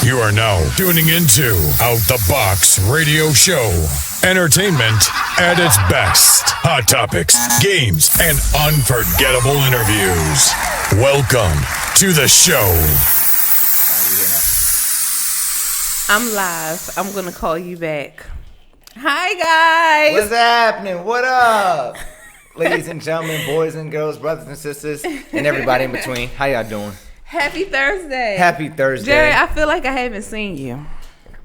You are now tuning into Out the Box Radio Show. Entertainment at its best. Hot topics, games, and unforgettable interviews. Welcome to the show. I'm live. I'm going to call you back. Hi, guys. What's happening? What up? Ladies and gentlemen, boys and girls, brothers and sisters, and everybody in between. How y'all doing? Happy Thursday. Happy Thursday. Jerry, I feel like I haven't seen you.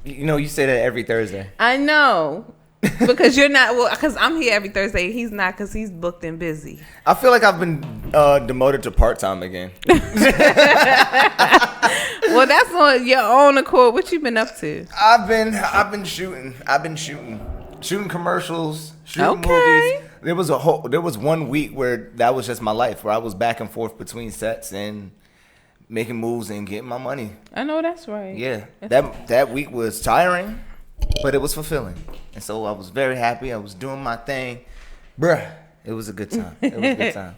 You know, you say that every Thursday. I know. Because you're not, well, because I'm here every Thursday. He's not because he's booked and busy. I feel like I've been demoted to part-time again. Well, that's on your own accord. What you been up to? I've been shooting. Shooting commercials, shooting movies. There was 1 week where that was just my life, where I was back and forth between sets and making moves and getting my money. I know that's right. Yeah, that week was tiring, but it was fulfilling, and so I was very happy. I was doing my thing, bruh. It was a good time. It was a good time.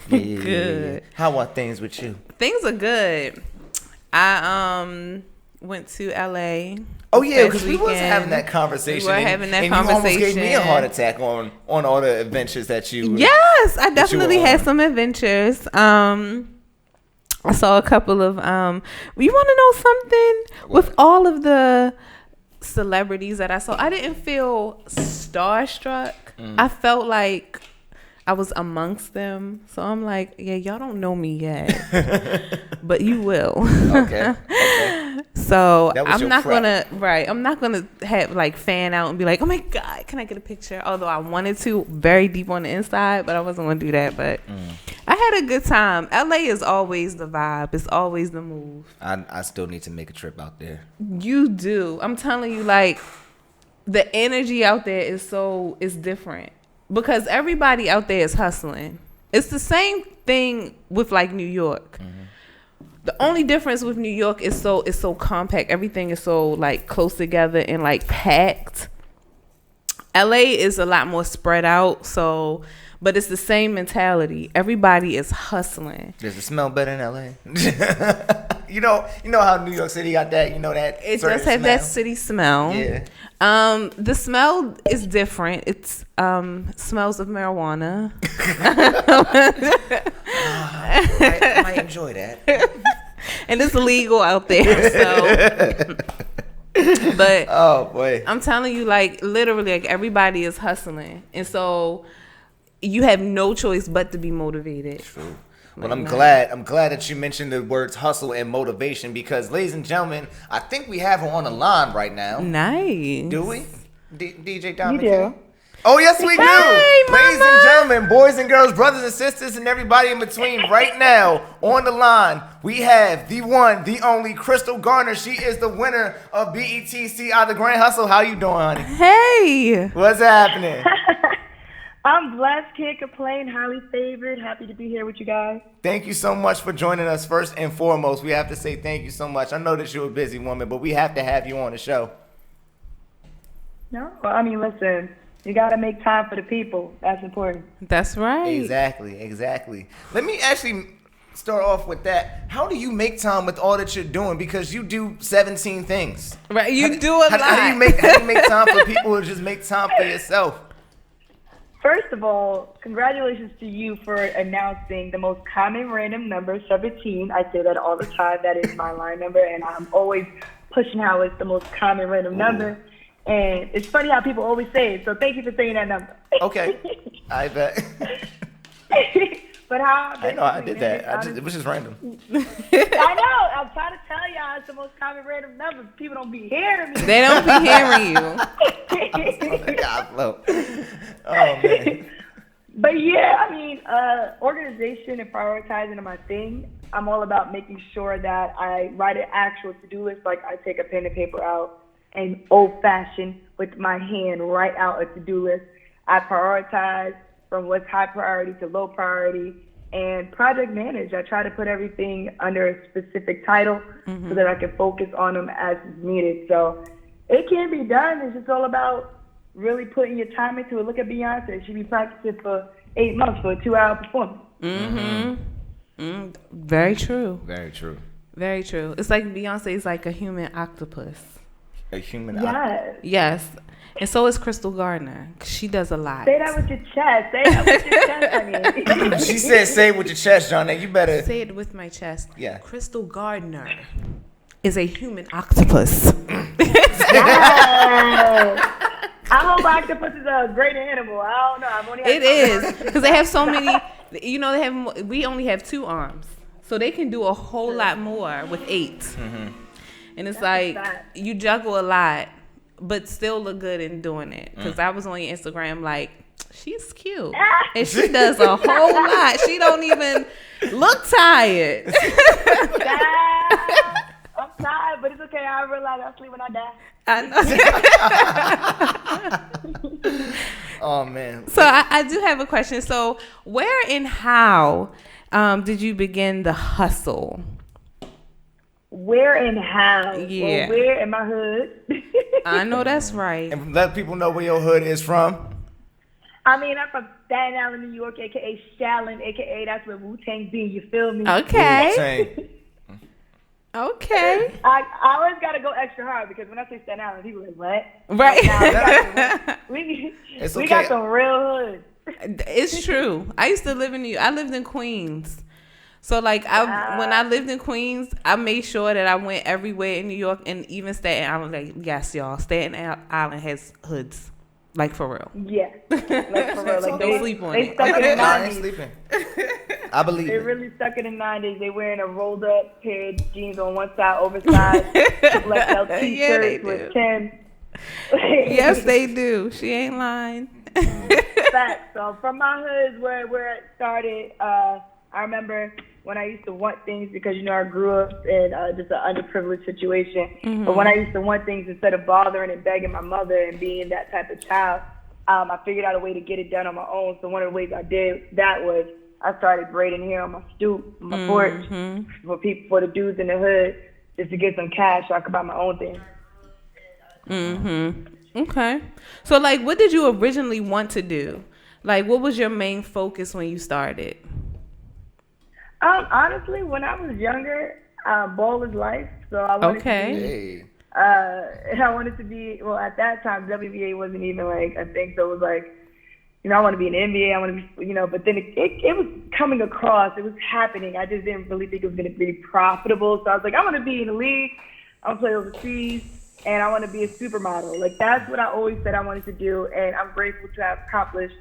Yeah. Good. How are things with you? Things are good. I went to LA. Oh yeah, because we was having that conversation. We were having that and conversation. You almost gave me a heart attack on all the adventures that you. Yes, I definitely had some adventures. I saw a couple of you want to know something? What? With all of the celebrities that I saw, I didn't feel starstruck. I felt like I was amongst them. So I'm like, yeah, y'all don't know me yet, but you will. Okay. So I'm not gonna have like fan out and be like, oh my God, can I get a picture? Although I wanted to very deep on the inside, but I wasn't gonna do that. But I had a good time. LA is always the vibe. It's always the move. I still need to make a trip out there. You do. I'm telling you, like the energy out there is different because everybody out there is hustling. It's the same thing with like New York. The only difference with New York is it's so compact. Everything is so like close together and like packed. LA is a lot more spread out, but it's the same mentality. Everybody is hustling. Does it smell better in LA? you know how New York City got that, that it does have smell? that city smell. Yeah. The smell is different. It's smells of marijuana. I might enjoy that. And it's legal out there, so. But oh boy, I'm telling you, like literally, like everybody is hustling, and so you have no choice but to be motivated. True. Well, I'm glad that you mentioned the words hustle and motivation because, ladies and gentlemen, I think we have her on the line right now. Nice. Do we? DJ Dominic? You do. Oh, yes, we do. Hey, ladies and gentlemen, boys and girls, brothers and sisters, and everybody in between, right now on the line, we have the one, the only Krystal Garner. She is the winner of BETC out of the Grand Hustle. How you doing, honey? Hey. What's happening? I'm blessed, can't complain, highly favored, happy to be here with you guys. Thank you so much for joining us. First and foremost, we have to say thank you so much. I know that you're a busy woman, but we have to have you on the show. No, well, I mean, listen, you got to make time for the people. That's important. That's right. Exactly. Let me actually start off with that. How do you make time with all that you're doing? Because you do 17 things. Right, you do a lot. How do you make time for people or just make time for yourself? First of all, congratulations to you for announcing the most common random number, 17. I say that all the time. That is my line number, and I'm always pushing how it's the most common random number. And it's funny how people always say it, so thank you for saying that number. Okay, I bet. But how? I know I did that. It was just random. I know. I'm trying to tell y'all it's the most common random number. People don't be hearing me. They don't be hearing you. God, oh man. But yeah, I mean, organization and prioritizing are my thing. I'm all about making sure that I write an actual to-do list. Like I take a pen and paper out and old-fashioned with my hand write out a to-do list. I prioritize from what's high priority to low priority, and project manage. I try to put everything under a specific title so that I can focus on them as needed. So it can be done. It's just all about really putting your time into it. Look at Beyonce. She be practicing for 8 months for a 2-hour performance. Very true. Very true. Very true. It's like Beyonce is like a human octopus. A human Yes. Yes. And so is Krystal Garner. She does a lot. Say that with your chest. Say that with your chest, honey. She said, "Say it with your chest, John. You better say it with my chest." Yeah. Krystal Garner is a human octopus. Yes. I hope octopus is a great animal. I don't know. I've only had It is because they have so many. You know, we only have 2 arms, so they can do a whole lot more with 8. Mm-hmm. And it's like you juggle a lot, but still look good in doing it. Because I was on your Instagram, like, she's cute, and she does a whole lot. She don't even look tired. I'm tired, but it's okay. I realize I'll sleep when I die. I know. Oh man. So I do have a question. So where and how did you begin the hustle? Where and how? Yeah. Well, where in my hood? I know that's right. And let people know where your hood is from. I mean, I'm from Staten Island, New York, a.k.a. Shallon, a.k.a. that's where Wu-Tang be. You feel me? Okay. Same. Okay. I always got to go extra hard because when I say Staten Island, people are like, what? Right. We okay. got some real hood. It's true. I used to live I lived in Queens. So like when I lived in Queens, I made sure that I went everywhere in New York, and even Staten Island. Like, yes, y'all, Staten Island has hoods, like for real. Yeah, like for real. Like Don't sleep on they it. stuck in the I ain't 90s. sleeping. I believe They it. really stuck in the 90s. They wearing a rolled up pair of jeans on one side, oversized, left out Yeah, t-shirts they with do. Tim. Yes, they do. She ain't lying. Fact. So from my hood, where it started, I remember when I used to want things because, you know, I grew up in just an underprivileged situation. Mm-hmm. But when I used to want things, instead of bothering and begging my mother and being that type of child, I figured out a way to get it done on my own. So one of the ways I did that was I started braiding hair on my stoop, on my porch, for the dudes in the hood, just to get some cash so I could buy my own thing. Okay. So like, what did you originally want to do? Like, what was your main focus when you started? Honestly, when I was younger, ball is life. So I wanted to be, Hey. and I wanted to be, well, at that time, WBA wasn't even like a thing. So it was like, you know, I want to be in the NBA. I want to be, you know, but then it was coming across. It was happening. I just didn't really think it was going to be profitable. So I was like, I want to be in the league. I want to play overseas. And I want to be a supermodel. Like, that's what I always said I wanted to do. And I'm grateful to have accomplished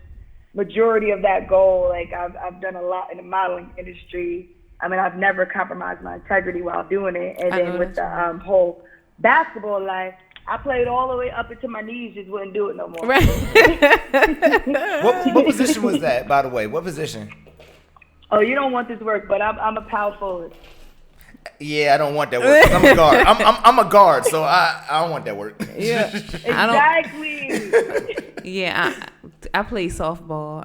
majority of that goal. Like, I've done a lot in the modeling industry. I mean, I've never compromised my integrity while doing it. And then with the whole basketball life, I played all the way up into my knees, just wouldn't do it no more. Right. What position was that, by the way? What position? Oh, you don't want this work, but I'm a power forward. Yeah, I don't want that work. 'Cause I'm a guard. I'm a guard, so I don't want that work. Yeah. Exactly. Yeah, I play softball.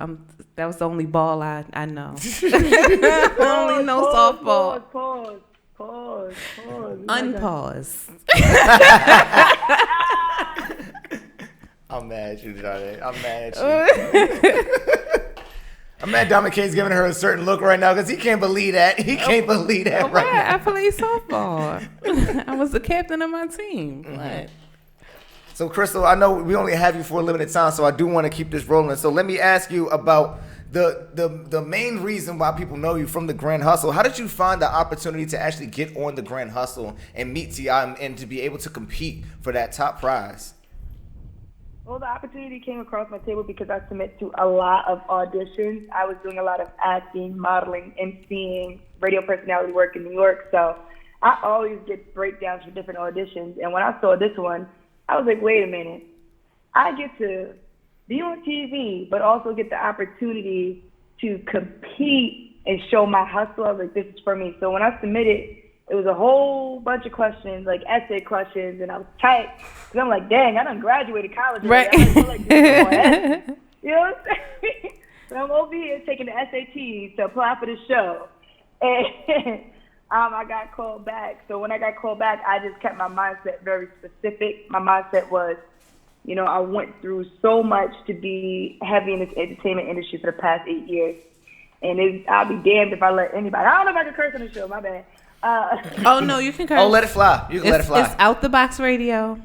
That was the only ball I know. I only know softball. Pause. Unpause. I'm mad at you, Johnny. I'm mad at you. I'm mad Dominic Kane's giving her a certain look right now because he can't believe that. He can't believe that right now. I played softball. I was the captain of my team. What? So, Krystal, I know we only have you for a limited time, so I do want to keep this rolling. So let me ask you about the main reason why people know you from the Grand Hustle. How did you find the opportunity to actually get on the Grand Hustle and meet T.I. and to be able to compete for that top prize? Well, the opportunity came across my table because I submit to a lot of auditions. I was doing a lot of acting, modeling, emceeing, radio personality work in New York. So I always get breakdowns for different auditions. And when I saw this one, I was like, wait a minute. I get to be on TV, but also get the opportunity to compete and show my hustle. I was like, this is for me. So when I submitted, it was a whole bunch of questions, like essay questions, and I was tight. Because I'm like, dang, I done graduated college. Right. I feel like this is more head. You know what I'm saying? So I'm over here taking the SATs to apply for the show. And I got called back. So when I got called back, I just kept my mindset very specific. My mindset was, you know, I went through so much to be heavy in this entertainment industry for the past 8 years. And I'll be damned if I let anybody. I don't know if I can curse on the show, my bad. Oh no, you can curse. Oh, let it fly. You can let it fly. It's out the box radio.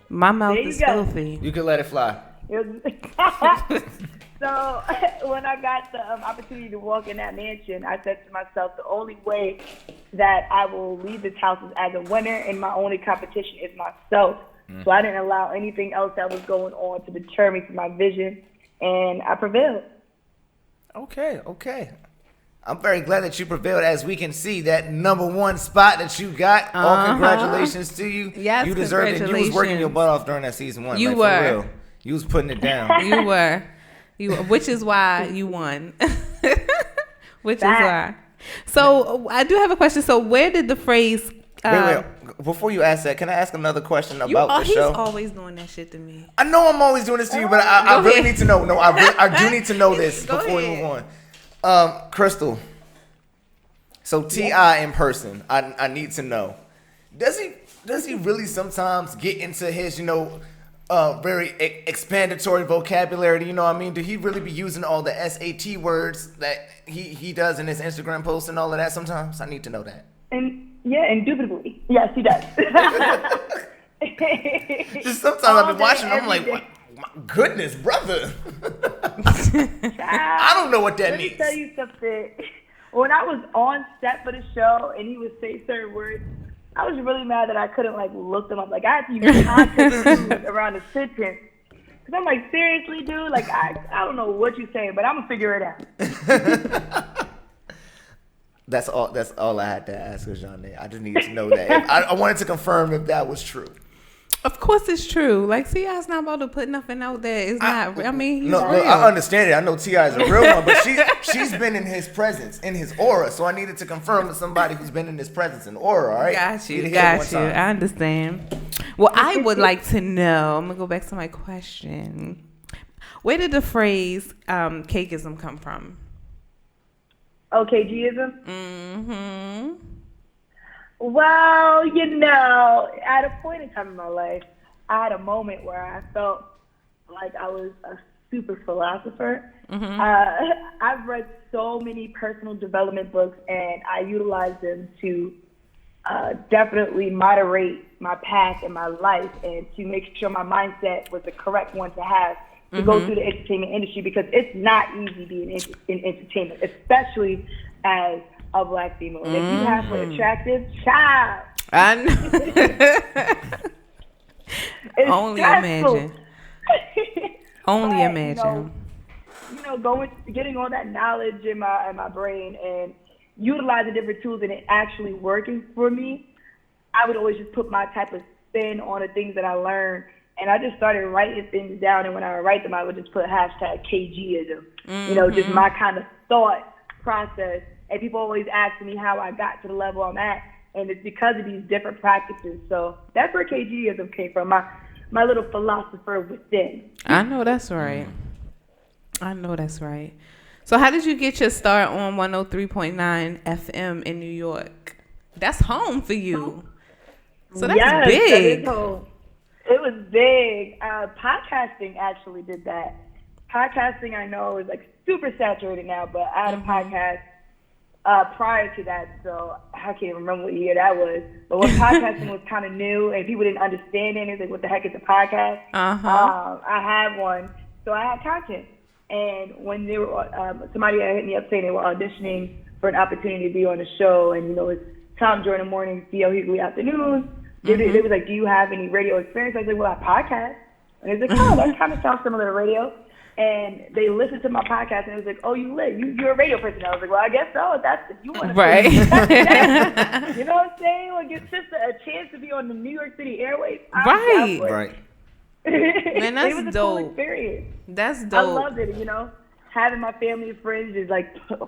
My mouth is filthy. You can let it fly. So when I got the opportunity to walk in that mansion, I said to myself, the only way that I will leave this house is as a winner, and my only competition is myself. So I didn't allow anything else that was going on to deter me from my vision, and I prevailed. Okay. I'm very glad that you prevailed. As we can see, that #1 spot that you got, all congratulations to you. Yes, you deserved it. You was working your butt off during that season 1. You like, were. For real. You was putting it down. You were, which is why you won. Which is why. So I do have a question. So where did the phrase? Wait. Before you ask that, can I ask another question about the show? He's always doing that shit to me. I know I'm always doing this to you, but I really need to know. No, I do need to know this before we move on. Krystal. So T.I. in person, I need to know. Does he really sometimes get into his, very expandatory vocabulary? You know what I mean? Do he really be using all the SAT words that he does in his Instagram posts and all of that sometimes? I need to know that. And yeah, indubitably. Yes, he does. Just sometimes I've been watching, I'm like, my goodness, brother. I don't know what that means. Let me tell you something. When I was on set for the show and he would say certain words, I was really mad that I couldn't look them up. I had to use context clues around the sentence. Because I'm like, seriously, dude? I don't know what you're saying, but I'm going to figure it out. That's all I had to ask Jeanne. I just needed to know that. I wanted to confirm if that was true. Of course it's true. T.I.'s not about to put nothing out there. It's not. I mean, he's real. I understand it. I know T.I. is a real one, but she's been in his presence, in his aura. So I needed to confirm with somebody who's been in his presence and aura. All right. Got you. I understand. Well, I would like to know. I'm gonna go back to my question. Where did the phrase cakeism come from? OKGism? Mm-hmm. Well, at a point in time in my life, I had a moment where I felt like I was a super philosopher. Mm-hmm. I've read so many personal development books, and I utilize them to definitely moderate my path in my life and to make sure my mindset was the correct one to have to go through the entertainment industry, because it's not easy being in entertainment, especially as a Black female. And if you have an attractive child, I know. Only imagine. Only imagine. Getting all that knowledge in my brain and utilizing different tools and it actually working for me, I would always just put my type of spin on the things that I learned. And I just started writing things down, and when I would write them, I would just put #KGism. Just my kind of thought process. And people always ask me how I got to the level I'm at, and it's because of these different practices. So that's where KGism came from, my little philosopher within. I know that's right. So how did you get your start on 103.9 FM in New York? That's home for you. So that's big. That is home. It was big. Podcasting actually did that. Podcasting, I know, is super saturated now, but I had a podcast prior to that, so I can't remember what year that was. But when podcasting was kind of new and people didn't understand it, it's like, what the heck is a podcast? I had one, so I had content. And when they were, somebody had hit me up saying they were auditioning for an opportunity to be on the show, and it's Tom during the morning, Theo Hughley afternoons. They was like, do you have any radio experience? I was like, well, I podcast. And they was like, oh, that kind of sounds similar to radio. And they listened to my podcast, and it was like, oh, you're a radio person. I was like, well, I guess so. If you want to. Right. You know what I'm saying? It's just a chance to be on the New York City airways. Right. Man, that's it was a dope. cool experience. That's dope. I loved it, having my family and friends just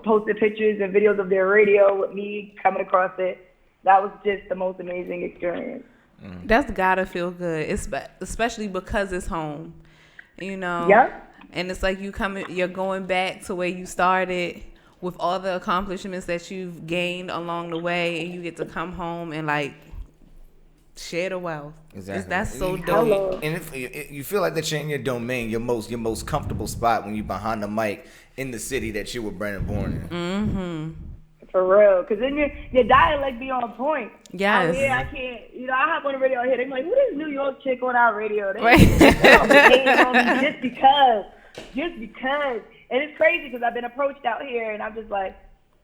posting pictures and videos of their radio with me coming across it. That was just the most amazing experience. That's gotta feel good, especially because it's home, Yeah. And it's like you're going back to where you started with all the accomplishments that you've gained along the way, and you get to come home and share the wealth. Exactly. That's so dope. And if you feel like that you're in your domain, your most comfortable spot when you're behind the mic in the city that you were born and born in. For For real, because then your dialect be on point. Yes. Out here, I can't, I hop on the radio out here. They're like, who this New York chick on our radio? They Right. don't be hating on me just because. And it's crazy because I've been approached out here, and I'm just like,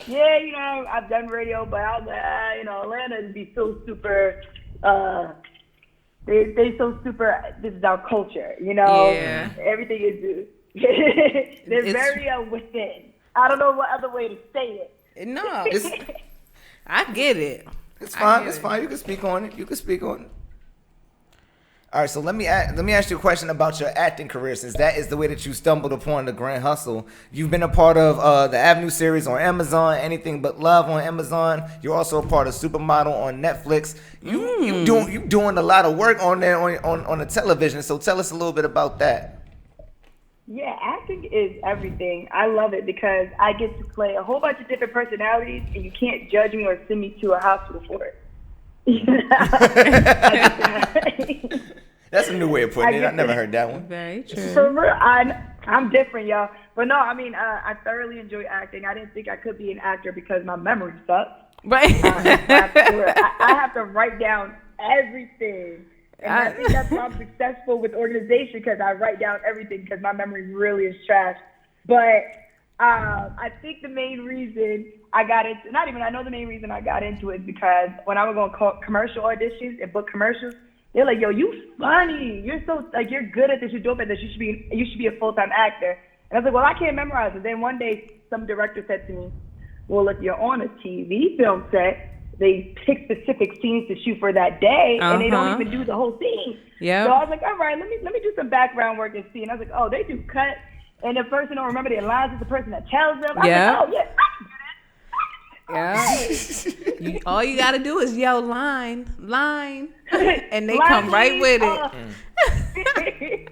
yeah, I've done radio, but I was like, Atlanta would be so super, they so super, this is our culture, Yeah. Everything is, they're very within. I don't know what other way to say it. No, I get it. It's fine. It's fine. You can speak on it. All right, so let me ask you a question about your acting career, since that is the way that you stumbled upon the Grand Hustle. You've been a part of the Avenue series on Amazon, Anything But Love on Amazon. You're also a part of Supermodel on Netflix. You doing a lot of work on there on the television. So tell us a little bit about that. Yeah, acting is everything. I love it because I get to play a whole bunch of different personalities, and you can't judge me or send me to a hospital for it. That's a new way of putting it. I never heard that one. Very true. For real, I'm different, y'all. But no, I mean, I thoroughly enjoy acting. I didn't think I could be an actor because my memory sucks. Right. I have to write down everything. And I think that's why I'm successful with organization, because I write down everything because my memory really is trash. But I think the main reason I got into, I know the main reason I got into it is because when I was going commercial auditions and book commercials, they're like, yo, you funny. You're so, you're good at this. You're dope at this. You should be a full-time actor. And I was like, well, I can't memorize it. Then one day, some director said to me, well, if you're on a TV film set, they pick specific scenes to shoot for that day, and they don't even do the whole scene. Yeah. So I was like, all right, let me do some background work and see. And I was like, oh, they do cut, and the person don't remember their lines is the person that tells them. I was like, oh, yeah, I can do this. Yeah. All you gotta do is yell line, and they come right with it.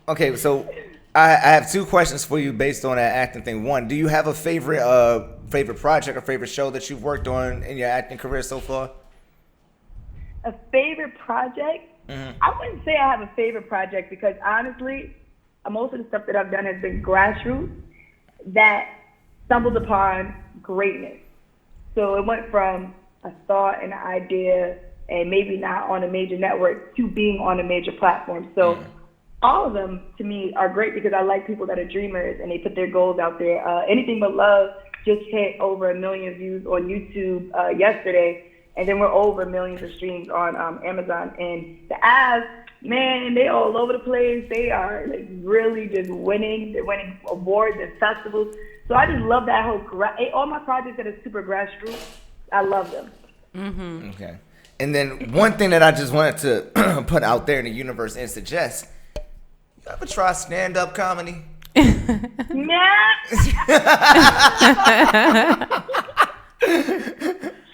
Okay, so I have two questions for you based on that acting thing. One, do you have a favorite project or favorite show that you've worked on in your acting career so far? A favorite project? Mm-hmm. I wouldn't say I have a favorite project because honestly, most of the stuff that I've done has been grassroots that stumbled upon greatness. So it went from a thought and an idea and maybe not on a major network to being on a major platform. So all of them to me are great because I like people that are dreamers and they put their goals out there. Anything But Love just hit over 1 million views on YouTube yesterday, and then we're over millions of streams on Amazon. And the ads, man, they all over the place. They are really just winning. They're winning awards and festivals. So I just love that whole all my projects that are super grassroots. I love them. Mm-hmm. Okay. And then one thing that I just wanted to put out there in the universe and suggest: you ever try stand-up comedy? Nah.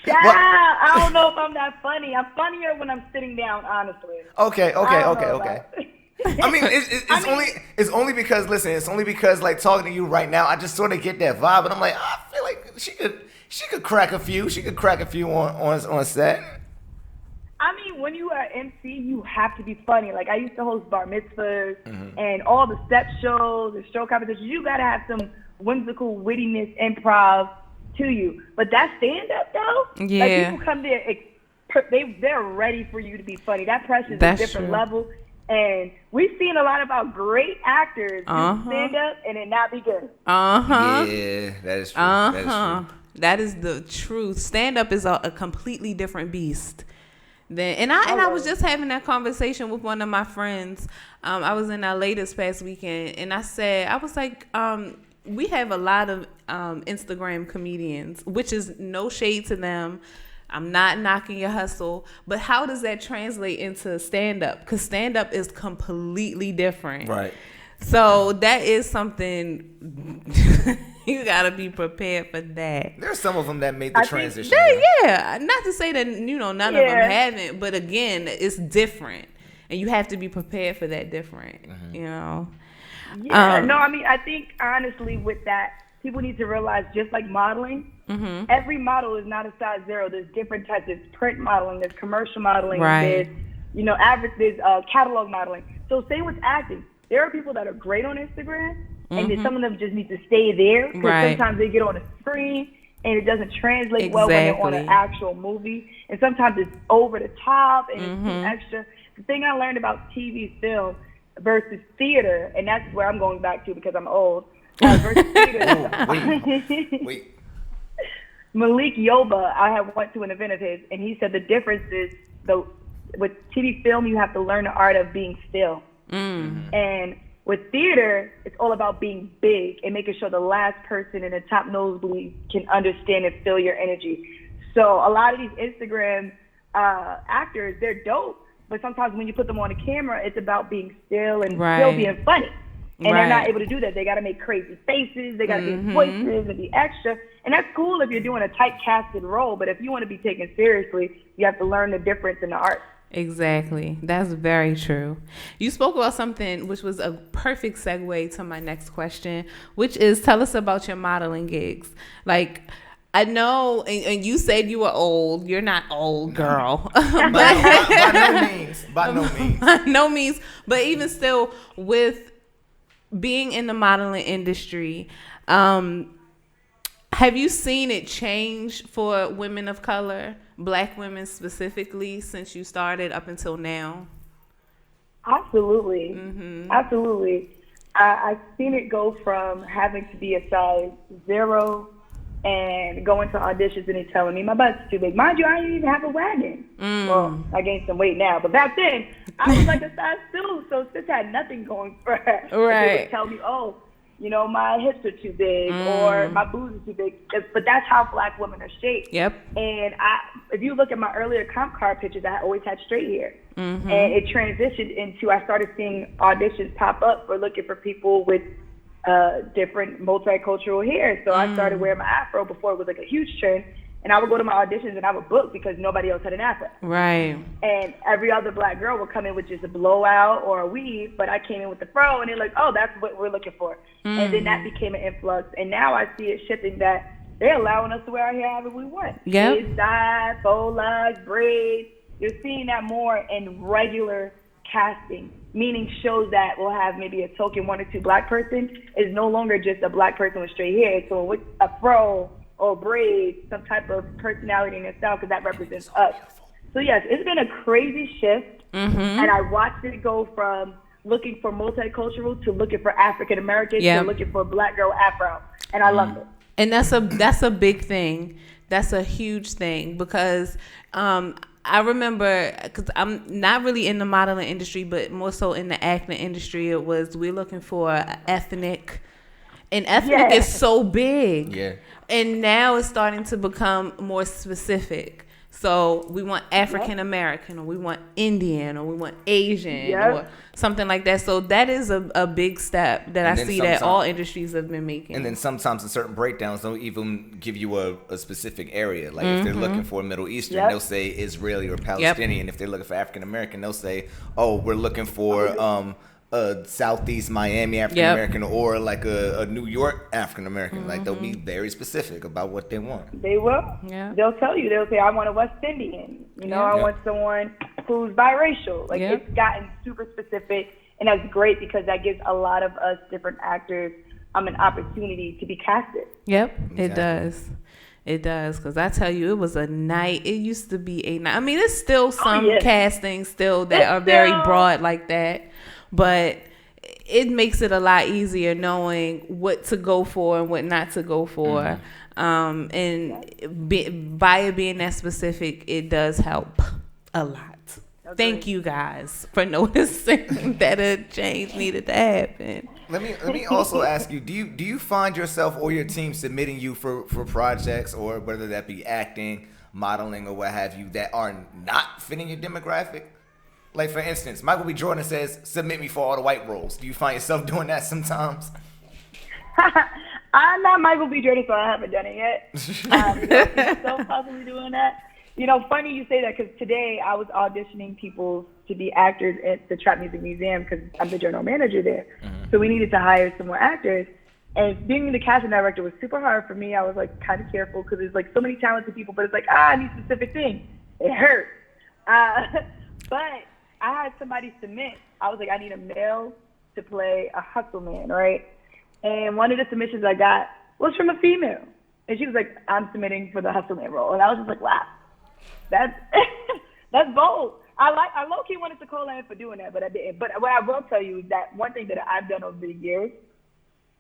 I don't know if I'm that funny. I'm funnier when I'm sitting down, honestly. Okay. I mean, it's only because like talking to you right now, I just sort of get that vibe, and I'm like, I feel like she could crack a few. She could crack a few on set. I mean, when you are MC, you have to be funny. Like, I used to host bar mitzvahs and all the step shows and show competitions. You got to have some whimsical wittiness, improv to you. But that stand-up, though, like, people come there, they're ready for you to be funny. That pressure is a different level. And we've seen a lot of our great actors do stand-up and it not be good. Yeah, that is true. That is the truth. Stand-up is a completely different beast. I was just having that conversation with one of my friends. I was in LA this past weekend, and I was like, we have a lot of Instagram comedians, which is no shade to them. I'm not knocking your hustle, but how does that translate into stand-up? Because stand-up is completely different. Right. So that is something you gotta be prepared for that. There's some of them that made the transition. Yeah, not to say that none of them haven't, but again, it's different, and you have to be prepared for that different. You know. Yeah. No, I mean, I think honestly with that, people need to realize, just like modeling, every model is not a size zero. There's different types. There's print modeling. There's commercial modeling. Right. There's there's catalog modeling. So same with acting. There are people that are great on Instagram, and then some of them just need to stay there because sometimes they get on a screen and it doesn't translate well when they're on an actual movie. And sometimes it's over the top and it's too extra. The thing I learned about TV film versus theater, and that's where I'm going back to because I'm old, versus theater. Wait. Malik Yoba, I have went to an event of his, and he said the difference is with TV film, you have to learn the art of being still. And with theater, it's all about being big and making sure the last person in the top nosebleed can understand and feel your energy. So a lot of these Instagram actors, they're dope, but sometimes when you put them on the camera, it's about being still and still being funny. And they're not able to do that. They got to make crazy faces. They got to be voices and be extra. And that's cool if you're doing a tight casted role, but if you want to be taken seriously, you have to learn the difference in the art. Exactly. That's very true. You spoke about something which was a perfect segue to my next question, which is tell us about your modeling gigs. Like, I know, and you said you were old. You're not old, girl. By no means. By no means. By no means. But even still, with being in the modeling industry, have you seen it change for women of color, Black women specifically, since you started up until now? Absolutely. Absolutely. I've seen it go from having to be a size 0 and going to auditions and they telling me my butt's too big. Mind you, I didn't even have a wagon. Well, I gained some weight now, but back then I was like a size 2, so sis had nothing going for her. Right. They would tell me, oh, you know, my hips are too big or my boobs are too big. But that's how Black women are shaped. Yep. And if you look at my earlier comp card pictures, I always had straight hair. And it transitioned into, I started seeing auditions pop up for looking for people with different multicultural hair. So I started wearing my afro before it was like a huge trend. And I would go to my auditions and I would book because nobody else had an afro. Right. And every other Black girl would come in with just a blowout or a weave, but I came in with the fro and they're like, oh, that's what we're looking for. And then that became an influx. And now I see it shifting that they're allowing us to wear our hair however we want. Yeah. Side, faux locks, braids. You're seeing that more in regular casting, meaning shows that will have maybe a token 1 or 2 Black person is no longer just a Black person with straight hair. So with a fro or braids, some type of personality in their style, because that represents us. So yes, it's been a crazy shift, and I watched it go from looking for multicultural to looking for African American to looking for Black girl afro, and I love it. And that's a big thing. That's a huge thing because I remember, because I'm not really in the modeling industry, but more so in the acting industry. It was we're looking for ethnic. And ethnic is so big. Yeah. And now it's starting to become more specific. So we want African American, or we want Indian, or we want Asian, or something like that. So that is a big step that I see that all industries have been making. And then sometimes in certain breakdowns don't even give you a specific area. Like if they're looking for Middle Eastern, they'll say Israeli or Palestinian. If they're looking for African American, they'll say, oh, we're looking for Southeast Miami African American or like a New York African American. Like they'll be very specific about what they want. They will. Yeah. They'll tell you. They'll say, I want a West Indian. You know, I want someone who's biracial. Like it's gotten super specific, and that's great because that gives a lot of us different actors an opportunity to be casted. Yep, exactly. It does. It does, because I tell you, it was a night. It used to be a night. I mean, there's still some castings still that are very broad like that. But it makes it a lot easier knowing what to go for and what not to go for. By it being that specific, it does help a lot. Okay. Thank you guys for noticing that a change needed to happen. Let me also ask you, do you find yourself or your team submitting you for projects, or whether that be acting, modeling, or what have you, that are not fitting your demographic? Like, for instance, Michael B. Jordan says, submit me for all the white roles. Do you find yourself doing that sometimes? I'm not Michael B. Jordan, so I haven't done it yet. So possibly doing that. You know, funny you say that, because today I was auditioning people to be actors at the Trap Music Museum because I'm the general manager there. So we needed to hire some more actors. And being the casting director was super hard for me. I was, like, kind of careful because there's, like, so many talented people, but it's like, I need a specific thing. It hurts. But I had somebody submit. I was like, I need a male to play a hustle man, right? And one of the submissions I got was from a female. And she was like, I'm submitting for the Hustling role. And I was just like, wow, that's that's bold. I low-key wanted to call in for doing that, but I didn't. But what I will tell you is that one thing that I've done over the years,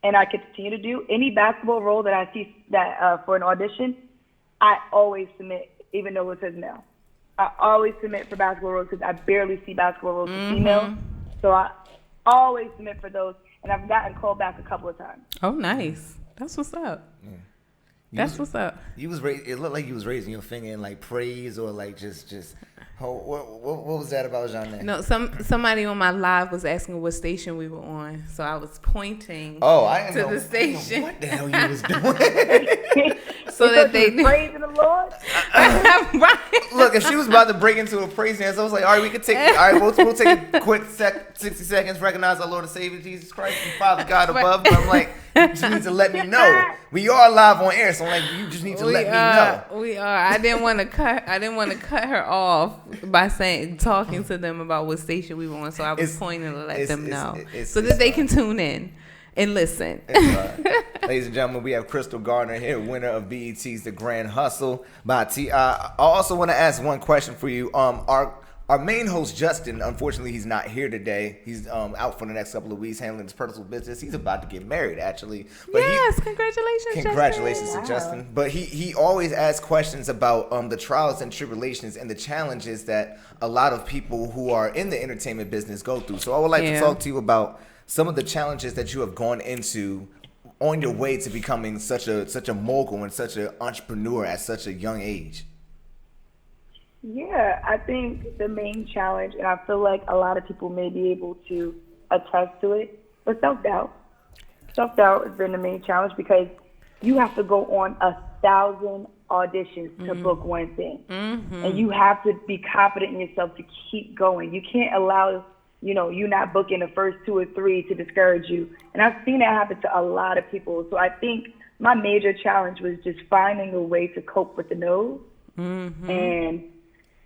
and I continue to do, any basketball role that I see that for an audition, I always submit, even though it says male. I always submit for basketball roles because I barely see basketball roles for females. So I always submit for those, and I've gotten called back a couple of times. Oh, nice. That's what's up. Yeah. That's what's up. You was it looked like you was raising your finger in like praise or like just. What was that about, Jeanette? No, somebody on my live was asking what station we were on, so I was pointing. I didn't to the station. What the hell you was doing? so that they knew. Praising the Lord. Right. Look, if she was about to break into a praise dance, I was like, all right, we could take. All right, we'll take a quick 60 seconds. Recognize our Lord and Savior Jesus Christ and Father God above. But I'm like, you just need to let me know. We are live on air, so I'm like, you just need to let me know. We are. I didn't want to cut her off by talking to them about what station we were on, so I was pointing to let them know so that they can tune in and listen. Ladies and gentlemen, we have Krystal Garner here, winner of BET's The Grand Hustle by T. I also want to ask one question for you. Our main host, Justin, unfortunately, he's not here today. He's out for the next couple of weeks handling his personal business. He's about to get married, actually. But yes, congratulations, Congratulations Justin. to Justin. But he always asks questions about the trials and tribulations and the challenges that a lot of people who are in the entertainment business go through. So I would like to talk to you about some of the challenges that you have gone into on your way to becoming such a mogul and such an entrepreneur at such a young age. Yeah, I think the main challenge, and I feel like a lot of people may be able to attest to it, but self-doubt. Self-doubt has been the main challenge because you have to go on 1,000 auditions to book one thing. And you have to be confident in yourself to keep going. You can't allow, you not booking the first 2 or 3 to discourage you. And I've seen that happen to a lot of people. So I think my major challenge was just finding a way to cope with the no's and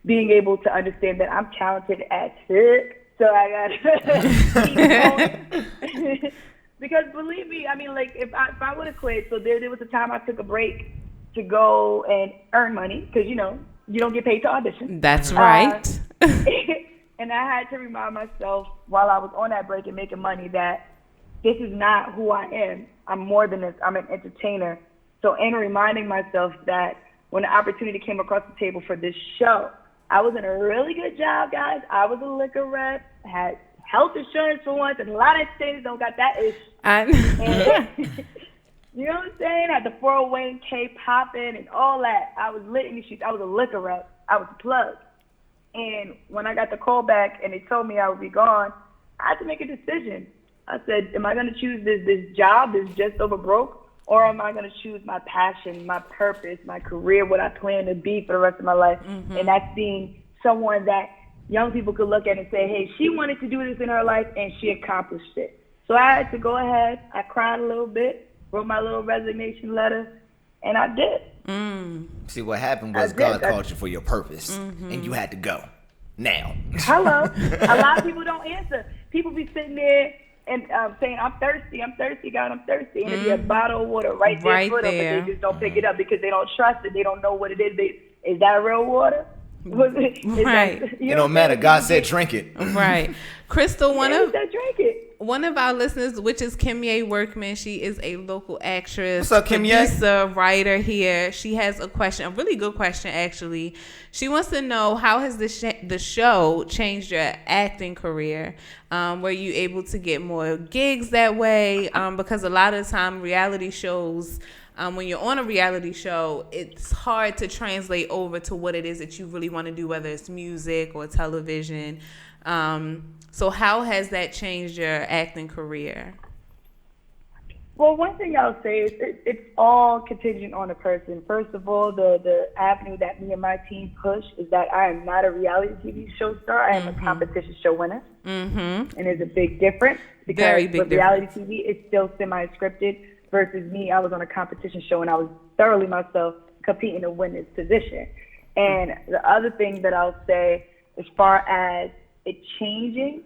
being able to understand that I'm talented at it, so I gotta keep going. Because believe me, I mean, like if I would have quit, so there was a time I took a break to go and earn money because you don't get paid to audition. That's right. And I had to remind myself while I was on that break and making money that this is not who I am. I'm more than this. I'm an entertainer. So in reminding myself that when the opportunity came across the table for this show, I was in a really good job, guys. I was a liquor rep, had health insurance for once, and a lot of entertainers don't got that issue. You know what I'm saying? Had the 401k popping and all that. I was lit in the streets. I was a liquor rep. I was plugged. And when I got the call back and they told me I would be gone, I had to make a decision. I said, am I going to choose this job that's just over broke? Or am I going to choose my passion, my purpose, my career, what I plan to be for the rest of my life? And that's being someone that young people could look at and say, hey, she wanted to do this in her life and she accomplished it. So I had to go ahead. I cried a little bit, wrote my little resignation letter, and I did. See, what happened was God called you for your purpose, and you had to go now. Hello. A lot of people don't answer. People be sitting there and saying, I'm thirsty, God, I'm thirsty. And it'd be a bottle of water right there for them, but they just don't pick it up because they don't trust it. They don't know what it is. Is that real water? Right. It don't matter. God said drink it. Right. Krystal, drink it. One of our listeners, which is Kimye Workman, she is a local actress, what's up, Kimye? Producer, writer here. She has a question, a really good question, actually. She wants to know, how has the show changed your acting career? Were you able to get more gigs that way? Because a lot of the time, reality shows, when you're on a reality show, it's hard to translate over to what it is that you really want to do, whether it's music or television. So how has that changed your acting career? Well, one thing I'll say is it's all contingent on the person. First of all, the avenue that me and my team push is that I am not a reality TV show star. I am a competition show winner. And there's a big difference because Very big with reality TV, it's still semi-scripted versus me. I was on a competition show and I was thoroughly myself competing to win this position. And the other thing that I'll say as far as it changing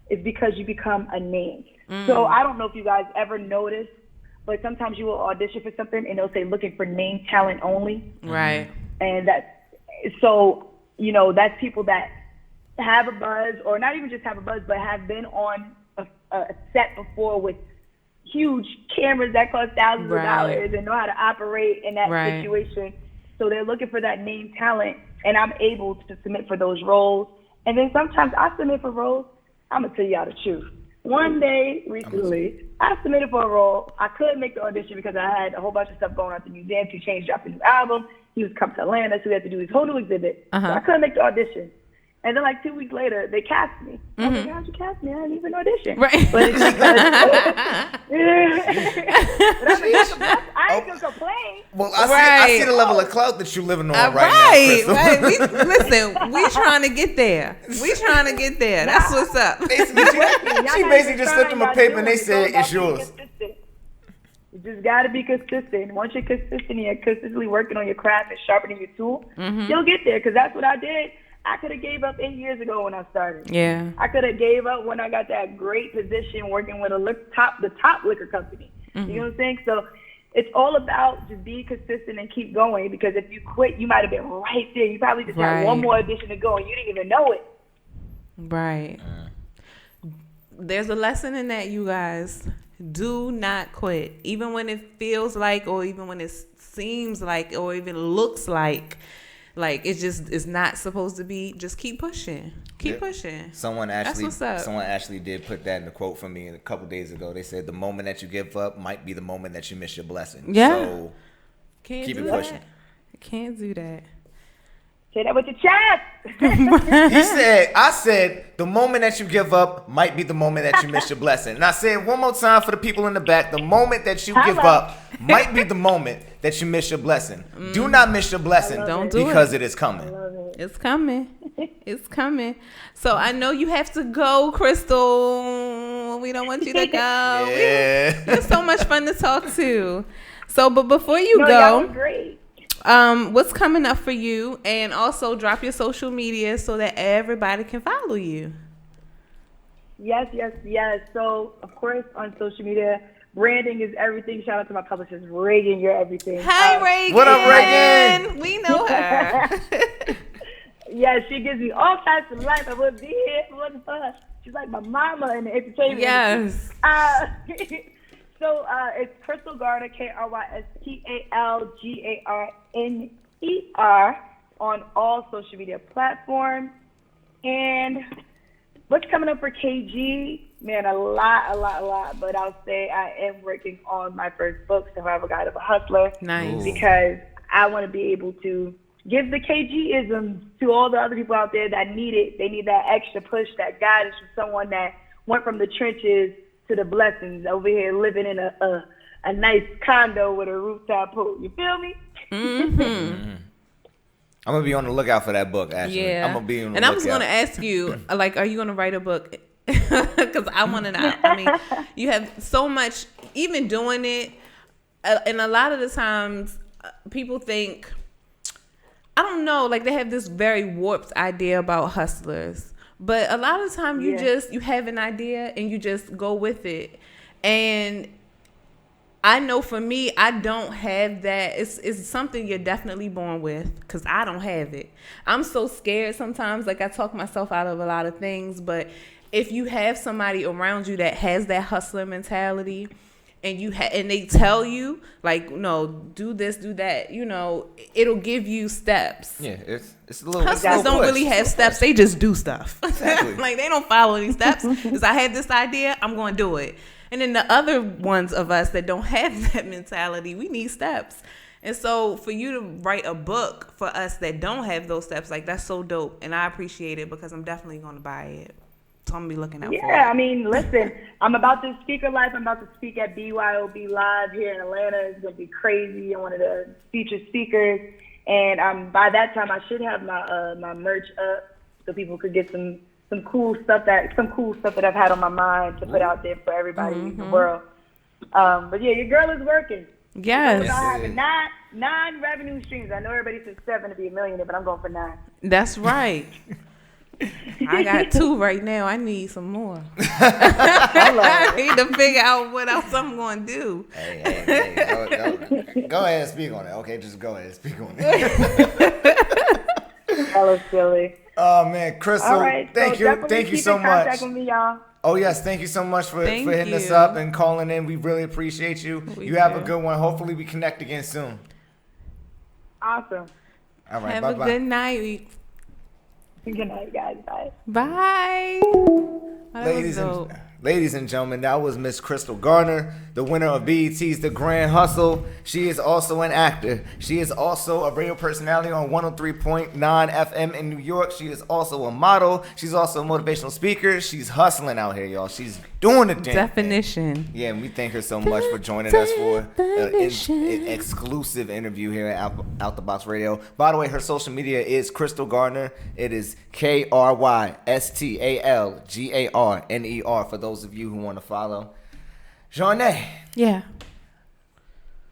is because you become a name. So I don't know if you guys ever noticed but sometimes you will audition for something and they'll say looking for name talent only. Right. And so, you know, that's people that have a buzz, or not even just have a buzz, but have been on a set before with huge cameras that cost thousands of dollars and know how to operate in that situation. So they're looking for that name talent, and I'm able to submit for those roles. And then sometimes I submit for roles. I'm going to tell y'all the truth. One day recently, I submitted for a role. I couldn't make the audition because I had a whole bunch of stuff going on at the museum. 2 Chainz dropped a new album. He was coming to Atlanta, so we had to do his whole new exhibit. So I couldn't make the audition. And then like 2 weeks later, they cast me. I was like, how'd you cast me? I didn't even audition. Right. But it's because I ain't gonna complain. Well, I see the level of clout that you're living on right now, Krystal. Listen, we trying to get there. That's what's up. She basically just slipped them a paper and they said, it's yours. You just got to be consistent. Once you're consistent and you're consistently working on your craft and sharpening your tool, you'll get there, because that's what I did. I could have gave up 8 years ago when I started. Yeah. I could have gave up when I got that great position working with the top liquor company. You know what I'm saying? So it's all about just being consistent and keep going, because if you quit, you might have been right there. You probably just had one more audition to go and you didn't even know it. Right. There's a lesson in that, you guys. Do not quit. Even when it feels like, or even when it seems like, or even looks like it just is not supposed to be. Just keep pushing. Keep pushing. Someone actually did put that in the quote for me a couple days ago. They said the moment that you give up might be the moment that you miss your blessing. Yeah. So keep it pushing. Can't do that. Say that with your chest. I said, the moment that you give up might be the moment that you miss your blessing. And I said one more time for the people in the back, the moment that you give up might be the moment that you miss your blessing. Do not miss your blessing. Don't do because it is coming. It's coming. It's coming. So I know you have to go, Krystal. We don't want you to go. Yeah. You're so much fun to talk to. So, but before you go, y'all were great. What's coming up for you? And also drop your social media so that everybody can follow you. Yes. So, of course, on social media, branding is everything. Shout out to my publicist, Reagan. You're everything. Hi, Reagan. What up, Reagan? We know her. Yeah, she gives me all types of life. I wouldn't be here if it wasn't for her. She's like my mama in the entertainment. Yes. So it's Krystal Garner, KrystalGarner on all social media platforms. And what's coming up for KG? Man, a lot. But I'll say I am working on my first book, Survival Guide of a Hustler. Nice. Because I want to be able to give the KG-isms to all the other people out there that need it. They need that extra push, that guidance from someone that went from the trenches to the blessings, over here living in a nice condo with a rooftop pool. You feel me? I'm gonna be on the lookout for that book. Actually, yeah. I'm gonna be on the lookout. And I was gonna ask you, like, are you gonna write a book? Because I want to know. I mean, you have so much. Even doing it, and a lot of the times, people think, I don't know, like they have this very warped idea about hustlers. But a lot of the time you have an idea and you just go with it. And I know for me, I don't have that. It's something you're definitely born with, because I don't have it. I'm so scared sometimes. Like I talk myself out of a lot of things. But if you have somebody around you that has that hustler mentality, and and they tell you, like, no, do this, do that, it'll give you steps. Yeah, it's a little. Hustlers don't really have steps; they just do stuff. Exactly. Like they don't follow any steps. Because I had this idea, I'm going to do it. And then the other ones of us that don't have that mentality, we need steps. And so for you to write a book for us that don't have those steps, like that's so dope, and I appreciate it, because I'm definitely going to buy it. So I'm going to be looking out for it. Yeah, I mean, listen, I'm about this speaker life. I'm about to speak at BYOB Live here in Atlanta. It's going to be crazy. I'm one of the featured speakers. And by that time, I should have my merch up so people could get some cool stuff that I've had on my mind to put out there for everybody in the world. But yeah, your girl is working. Yes. I have 9 revenue streams. I know everybody says 7 to be a millionaire, but I'm going for 9. That's right. I got 2 right now. I need some more. I need to figure out what else I'm going to do. Hey. Go ahead and speak on it. Okay, just go ahead and speak on it. That was silly. Oh, man. Krystal, All right, thank you so much. Contact with me, y'all. Oh, yes. Thank you so much for hitting us up and calling in. We really appreciate you. You have a good one. Hopefully, we connect again soon. Awesome. All right. Have a good night. Good night, guys. Bye. Bye. Ladies and gentlemen, that was Miss Krystal Garner, the winner of BET's The Grand Hustle. She is also an actor. She is also a radio personality on 103.9 FM in New York. She is also a model. She's also a motivational speaker. She's hustling out here, y'all. She's doing the damn Definition. thing. Yeah, and we thank her so much for joining us for an exclusive interview here at Out the Box Radio. By the way, her social media is Krystal Garner. It is KrystalGarner for those of you who want to follow. Jeanette. Yeah.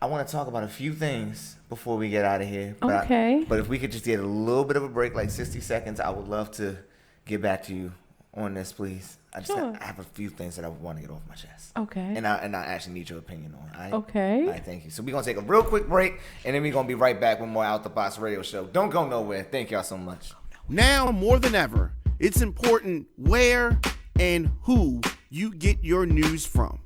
I want to talk about a few things before we get out of here. Okay. But if we could just get a little bit of a break, like 60 seconds, I would love to get back to you on this, please. I have a few things that I want to get off my chest. Okay. And I actually need your opinion on. All right? Okay. All right, thank you. So we're going to take a real quick break, and then we're going to be right back with more Out the Box Radio Show. Don't go nowhere. Thank y'all so much. Now more than ever, it's important where and who you get your news from.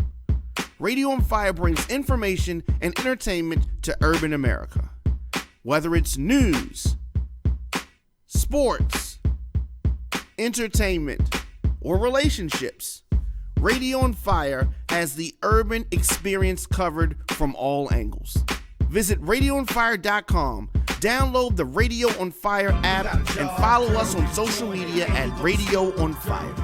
Radio on Fire brings information and entertainment to urban America. Whether it's news, sports, entertainment, or relationships, Radio on Fire has the urban experience covered from all angles. Visit RadioOnFire.com, download the Radio on Fire app, and follow us on social media at Radio on Fire.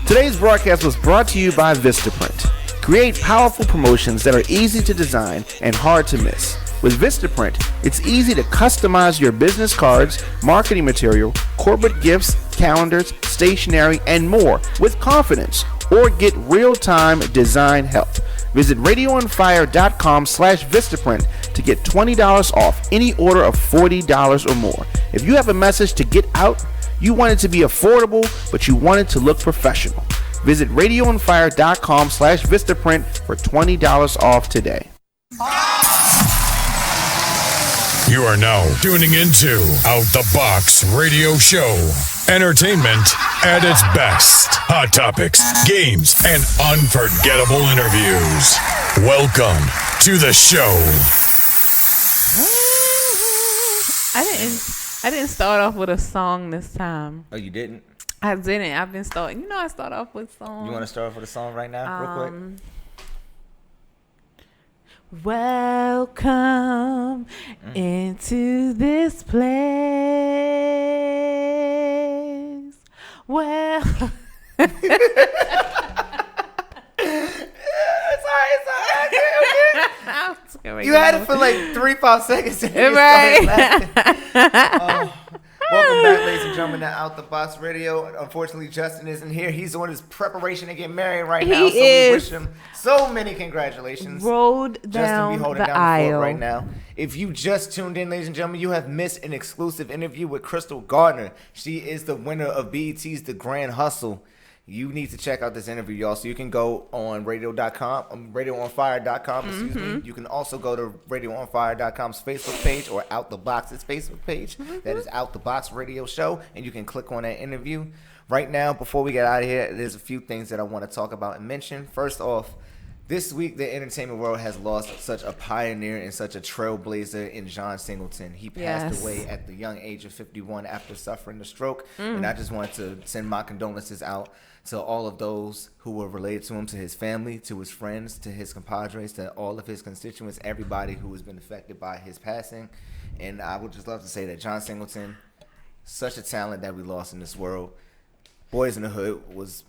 Today's broadcast was brought to you by Vistaprint. Create powerful promotions that are easy to design and hard to miss. With Vistaprint, it's easy to customize your business cards, marketing material, corporate gifts, calendars, stationery, and more with confidence, or get real-time design help. Visit RadioOnFire.com/Vistaprint to get $20 off any order of $40 or more. If you have a message to get out, you want it to be affordable, but you want it to look professional. Visit RadioOnFire.com/Vistaprint for $20 off today. You are now tuning into Out the Box Radio Show. Entertainment at its best. Hot topics, games, and unforgettable interviews. Welcome to the show. I didn't start off with a song this time. Oh, you didn't? I didn't. I've been starting. I start off with songs. You want to start off with a song right now, real quick? Welcome into this place. Well, It's all right. You had it for like 3-5 seconds. Right. Welcome back, ladies and gentlemen, to Out the Box Radio. Unfortunately, Justin isn't here. He's on his preparation to get married right now. So we wish him so many congratulations. Rolled Justin down be holding the down the aisle fort right now. If you just tuned in, ladies and gentlemen, you have missed an exclusive interview with Krystal Garner. She is the winner of BET's The Grand Hustle. You need to check out this interview, y'all. So you can go on RadioOnFire.com, excuse me. You can also go to RadioOnFire.com's Facebook page or Out the Box's Facebook page. That is Out the Box Radio Show, and you can click on that interview. Right now, before we get out of here, there's a few things that I want to talk about and mention. First off, this week, the entertainment world has lost such a pioneer and such a trailblazer in John Singleton. He passed away at the young age of 51 after suffering a stroke. And I just wanted to send my condolences out to all of those who were related to him, to his family, to his friends, to his compadres, to all of his constituents, everybody who has been affected by his passing. And I would just love to say that John Singleton, such a talent that we lost in this world. Boys in the Hood was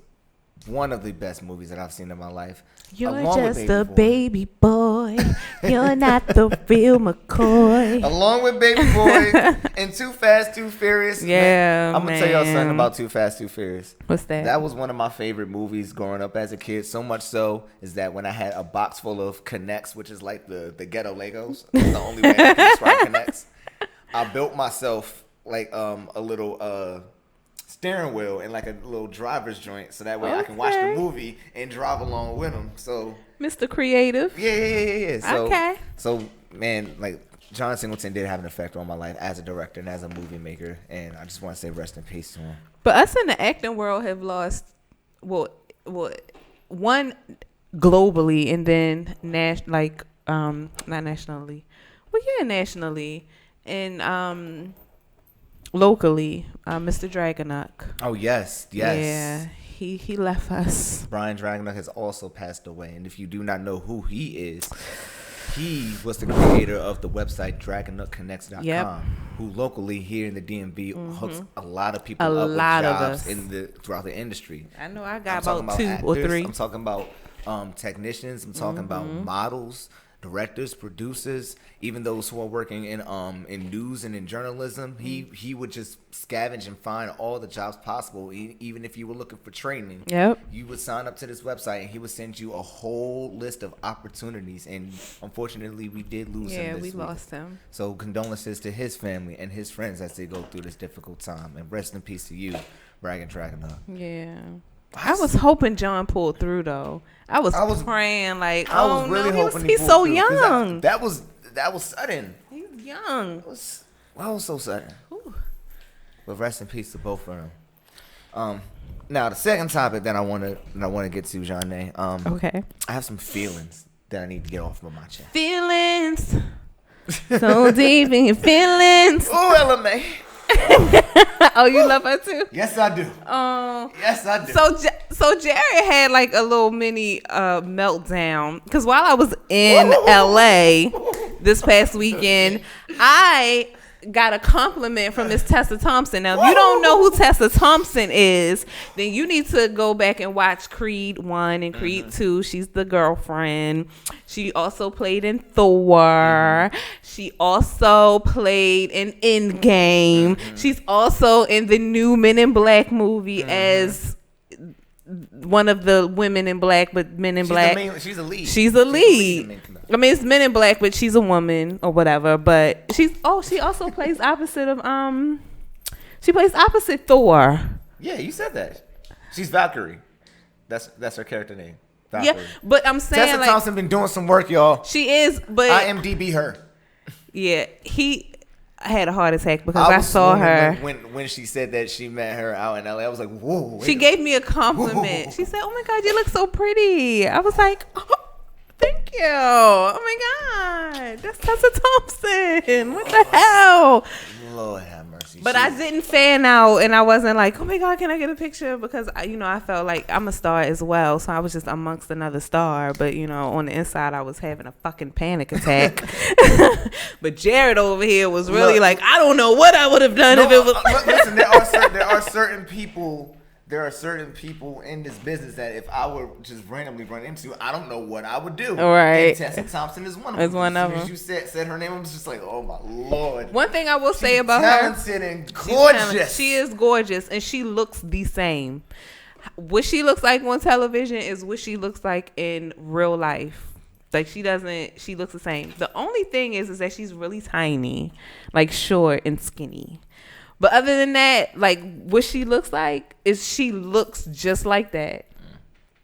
one of the best movies that I've seen in my life. You're just a baby boy. You're not the real McCoy. Along with Baby Boy and Too Fast, Too Furious. Yeah, I'm going to tell y'all something about Too Fast, Too Furious. What's that? That was one of my favorite movies growing up as a kid. So much so is that when I had a box full of Connects, which is like the ghetto Legos. That's the only way I can describe Connects. I built myself like a little steering wheel and like a little driver's joint, so that way I can watch the movie and drive along with them. So Mr. Creative. Yeah. So okay. Man, like John Singleton did have an effect on my life as a director and as a movie maker, and I just want to say rest in peace to him. But us in the acting world have lost one globally and then not nationally. Well, yeah, nationally and locally, Mr. Dragonuk. Oh yes. Yeah, he left us. Brian Dragonuk has also passed away, and if you do not know who he is, he was the creator of the website DragonukConnects.com, who locally here in the DMV hooks a lot of people up with jobs throughout the industry. I know I got about 2 actors, or 3. I'm talking about technicians. I'm talking about models, directors, producers, even those who are working in news and in journalism. He would just scavenge and find all the jobs possible. Even if you were looking for training, you would sign up to this website and he would send you a whole list of opportunities. And unfortunately, we did lose him this week. Yeah, we lost him. So condolences to his family and his friends as they go through this difficult time. And rest in peace to you, Brian Dragonuk. Yeah. I was hoping John pulled through though. I was praying like, I was really hoping he's so young. That was sudden. He's young. It was so sudden. Ooh. But rest in peace to both of them. Now the second topic that I want to get to, Jeanne. Okay. I have some feelings that I need to get off of my chest. Feelings. So deep in your feelings. Ooh, LMA. Oh, you love her too? Yes, I do. Yes, I do. So Jared had like a little mini meltdown because while I was in LA this past weekend, I got a compliment from Miss Tessa Thompson. Now, if you don't know who Tessa Thompson is, then you need to go back and watch Creed 1 and Creed 2. She's the girlfriend. She also played in Thor. She also played in Endgame. She's also in the new Men in Black movie as one of the women in black, but Men in Black. She's a lead. She's a lead. I mean, it's Men in Black, but she's a woman or whatever. But she also plays opposite of she plays opposite Thor. Yeah, you said that. She's Valkyrie. That's her character name. Valkyrie. Yeah, but I'm saying Tessa Thompson been doing some work, y'all. She is, but IMDb her. Yeah, I had a heart attack because I saw her when she said that she met her out in LA. I was like, whoa. She gave me a compliment. She said, "Oh my God, you look so pretty." I was like, "Oh, thank you. Oh my God, that's Tessa Thompson. What the hell?" Lord have mercy. But I didn't fan out, and I wasn't like, "Oh my God, can I get a picture?" Because I felt like I'm a star as well, so I was just amongst another star. But on the inside, I was having a fucking panic attack. But Jared over here was really like, I don't know what I would have done if it was. Listen, there are certain people. There are certain people in this business that if I were just randomly run into, I don't know what I would do. Right. And Tessa Thompson is one of them. As soon as you said her name, I was just like, oh my Lord. One thing I will say about her, talented and gorgeous. She is gorgeous, and she looks the same. What she looks like on television is what she looks like in real life. Like she looks the same. The only thing is that she's really tiny, like short and skinny. But other than that, like what she looks like is she looks just like that.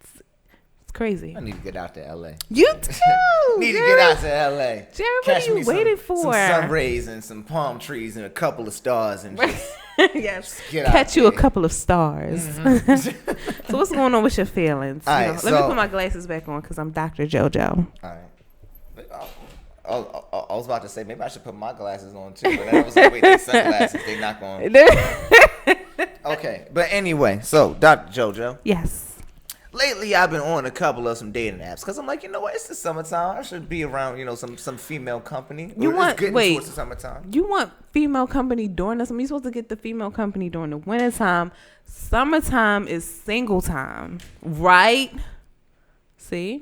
It's crazy. I need to get out to LA. You too. Need to get out to LA. Jared, what are you waiting for? Some sun rays and some palm trees and a couple of stars and just yes. Catch you a couple of stars. So what's going on with your feelings? All right, let me put my glasses back on because I'm Dr. JoJo. All right. I was about to say maybe I should put my glasses on too, but I was like, wait, these sunglasses, they not going. Okay, but anyway, so Dr. JoJo. Yes. lately I've been on a couple of some dating apps because I'm like, you know what? It's the summertime. I should be around, some female company. You want towards the summertime. You want female company during the summer? You're supposed to get the female company during the wintertime. Summertime is single time, right? See.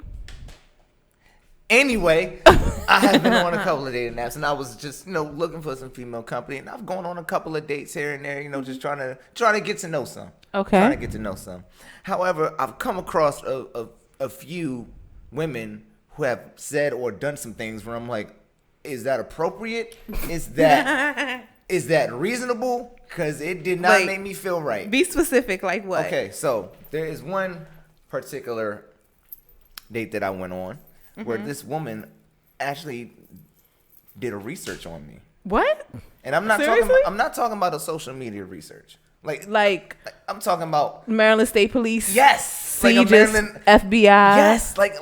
Anyway, I have been on a couple of dating apps, and I was just, looking for some female company, and I've gone on a couple of dates here and there, just trying to get to know some. Okay. Trying to get to know some. However, I've come across a few women who have said or done some things where I'm like, is that appropriate? Is that reasonable? Because it did not make me feel right. Be specific, like what? Okay, so there is one particular date that I went on. Where this woman actually did a research on me. What? And I'm not Seriously? talking. I'm not talking about a social media research. Like I'm talking about Maryland State Police. Yes, like a CJS, Maryland FBI. Yes, like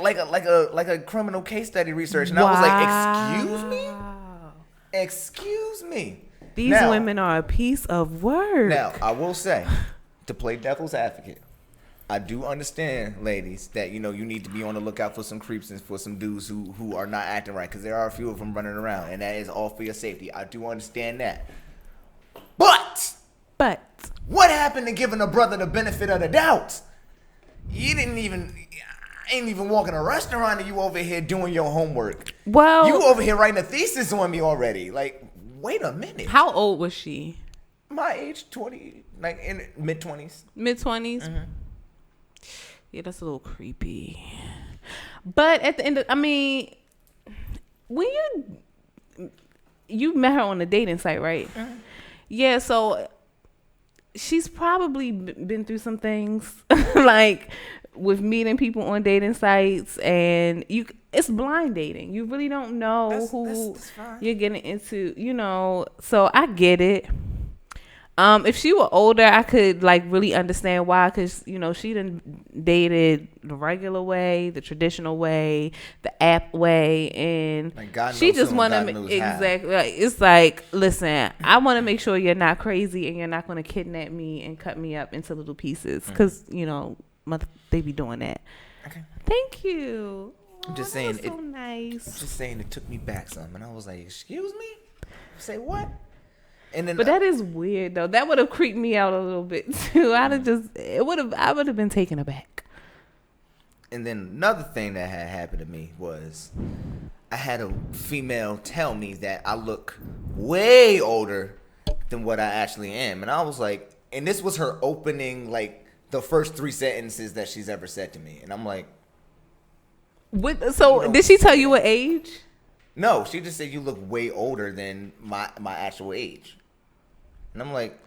a criminal case study research. And I was like, excuse me. These women are a piece of work. Now I will say, to play devil's advocate, I do understand, ladies, that you need to be on the lookout for some creeps and for some dudes who are not acting right, because there are a few of them running around, and that is all for your safety. I do understand that. But what happened to giving a brother the benefit of the doubt? You ain't even walking a restaurant, and you over here doing your homework. Well, you over here writing a thesis on me already. Like, wait a minute. How old was she? My age, 20, like in mid-20s. Mid-20s? Mm-hmm. Yeah, that's a little creepy. But at the end of, when you met her on a dating site, right? Mm-hmm. Yeah, so she's probably been through some things like with meeting people on dating sites, and it's blind dating. You really don't know who you're getting into, so I get it. If she were older, I could really understand why, because she done dated the regular way, the traditional way, the app way, and she just want to exactly. It's like, listen, I want to make sure you're not crazy and you're not going to kidnap me and cut me up into little pieces, because they be doing that. Okay. Thank you. I'm just saying, so nice. I'm just saying, it took me back some, and I was like, excuse me, say what? And then, but that is weird though. That would have creeped me out a little bit too. I would have been taken aback. And then another thing that had happened to me was I had a female tell me that I look way older than what I actually am. And I was like, and this was her opening, the first 3 sentences that she's ever said to me. And I'm like, what? So did she tell you what age? No, she just said you look way older than my actual age. And I'm like,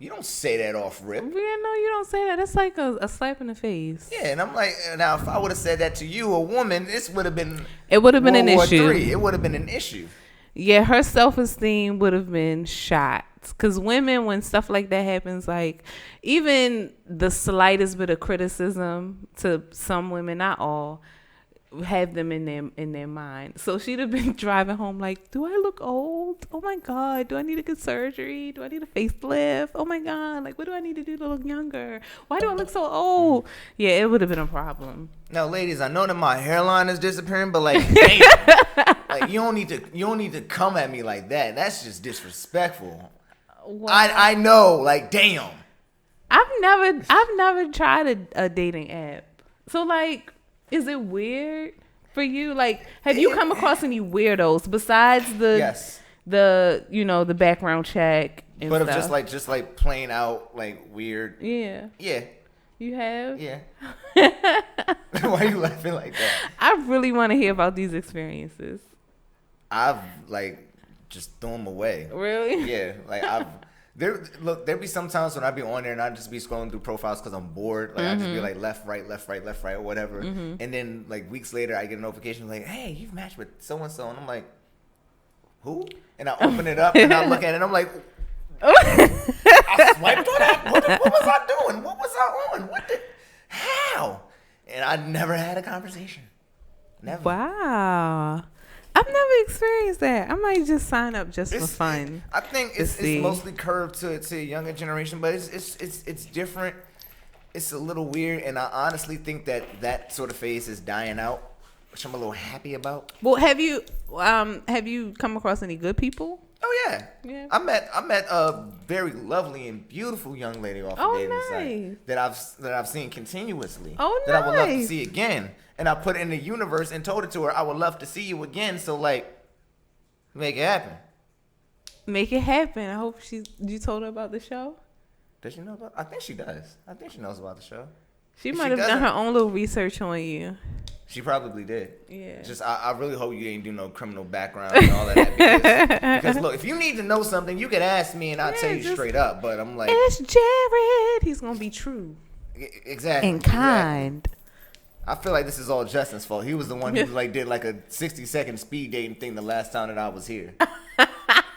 you don't say that off rip. Yeah, no, you don't say that. That's like a slap in the face. Yeah, and I'm like, now if I would have said that to you, a woman, this would have been... It would have been an issue. It would have been an issue. Yeah, her self-esteem would have been shot. Because women, when stuff like that happens, even the slightest bit of criticism to some women, not all, have them in their mind. So she'd have been driving home like, do I look old? Oh my God, do I need to get surgery? Do I need a facelift? Oh my God, what do I need to do to look younger? Why do I look so old? Yeah, it would have been a problem. Now, ladies, I know that my hairline is disappearing, but damn, you don't need to come at me like that. That's just disrespectful. Wow. I know, damn. I've never tried a dating app. So is it weird for you? Have you come across any weirdos besides the background check and but stuff? But just playing out weird. Yeah. Yeah. You have? Yeah. Why are you laughing like that? I really want to hear about these experiences. I've just throw them away. Really? Yeah. There be some times when I be on there and I just be scrolling through profiles because I'm bored. I just be left, right, or whatever. Mm-hmm. And then weeks later, I get a notification hey, you've matched with so and so, and I'm like, who? And I open it up and I look at it and I'm like, I swiped on that. What was I doing? What was I on? How? And I never had a conversation. Never. Wow. I've never experienced that. I might just sign up just for fun. I think it's mostly curved to a younger generation, but it's different. it's a little weird, and I honestly think that sort of phase is dying out, which I'm a little happy about. Well, have you come across any good people? Oh yeah. Yeah. I met a very lovely and beautiful young lady off the dating site that I've seen continuously. Oh, that I would love to nice. see again. And I put it in the universe and told it to her, I would love to see you again. So like, make it happen. Make it happen. I hope you told her about the show. Does she know about? I think she does. I think she knows about the show. She might have done her own little research on you. She probably did. Yeah. Just I really hope you didn't do no criminal background and all of that. Because look, if you need to know something, you could ask me and I'll tell you straight up. But I'm like, it's Jared. He's gonna be true. Exactly. And kind. Exactly. I feel like this is all Justin's fault. He was the one who like did like a 60-second speed dating thing the last time that I was here.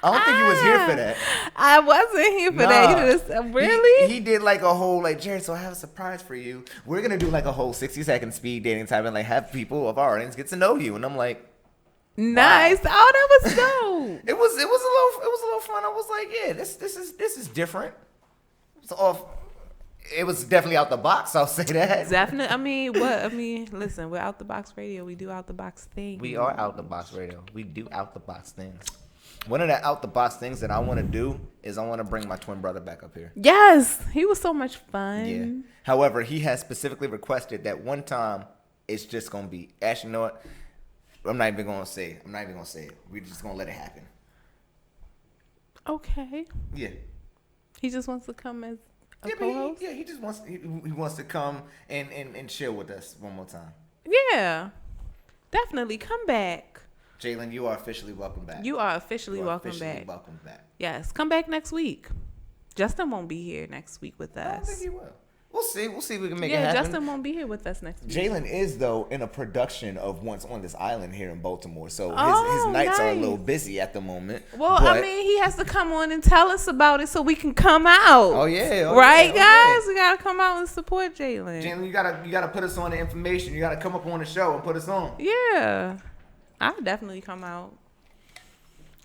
I don't think he was here for that. I wasn't here for that. Really? He did like a whole like, Jared, so I have a surprise for you. We're gonna do like a whole 60-second speed dating type and like have people of our audience get to know you. And I'm like, nice. Wow. Oh, that was dope. It was a little fun. I was like, yeah, this is different. It was definitely out the box. I'll say that. Definitely. Listen, we're out the box radio. We do out the box things. We are out the box radio. We do out the box things. One of the out the box things that I want to do is I want to bring my twin brother back up here. Yes, he was so much fun. Yeah. However, he has specifically requested that one time it's just gonna be. Actually, you know what? I'm not even gonna say it. We're just gonna let it happen. Okay. Yeah. He just wants to come as a co-host. He just wants he wants to come and chill with us one more time. Yeah. Definitely come back. Jalen, you are officially welcome back. You are officially welcome back. Welcome back. Yes, come back next week. Justin won't be here next week with us. I don't think he will. We'll see if we can make it Yeah, happen. Justin won't be here with us next week. Jalen is, though, in a production of Once on This Island here in Baltimore. So his nights are a little busy at the moment. Well, I mean, he has to come on and tell us about it so we can come out. Oh, yeah. Right, guys? We got to come out and support Jalen. Jalen, you gotta put us on the information. You got to come up on the show and put us on. Yeah. I'll definitely come out.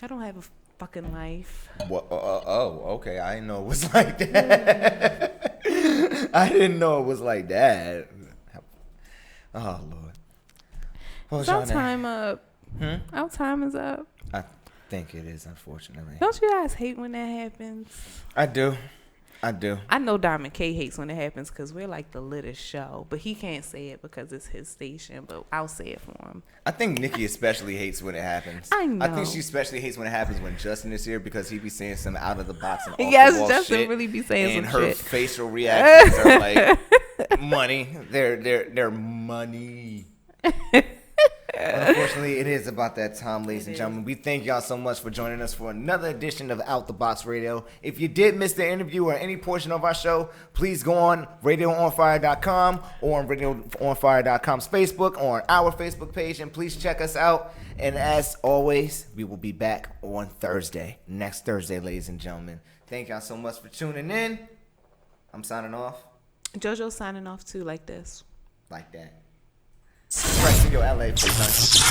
I don't have a fucking life. What? Okay. I didn't know it was like that. I didn't know it was like that. Oh, Lord. Is our time up? Our time is up. I think it is, unfortunately. Don't you guys hate when that happens? I do. I know Diamond K hates when it happens because we're like the littest show, but he can't say it because it's his station, but I'll say it for him. I think Nikki especially hates when it happens. I know. I think she especially hates when it happens when Justin is here because he be saying some out of the box and off Yes, the wall Justin shit, really be saying and some her shit. facial reactions are like money. They're money. Unfortunately, it is about that time, ladies and gentlemen. We thank y'all so much for joining us for another edition of Out the Box Radio. If you did miss the interview or any portion of our show, please go on RadioOnFire.com or on RadioOnFire.com's Facebook or on our Facebook page, and please check us out. And as always, we will be back on next Thursday, ladies and gentlemen. Thank y'all so much for tuning in. I'm signing off. JoJo's signing off too, like this. Like that. Press in your LA, please.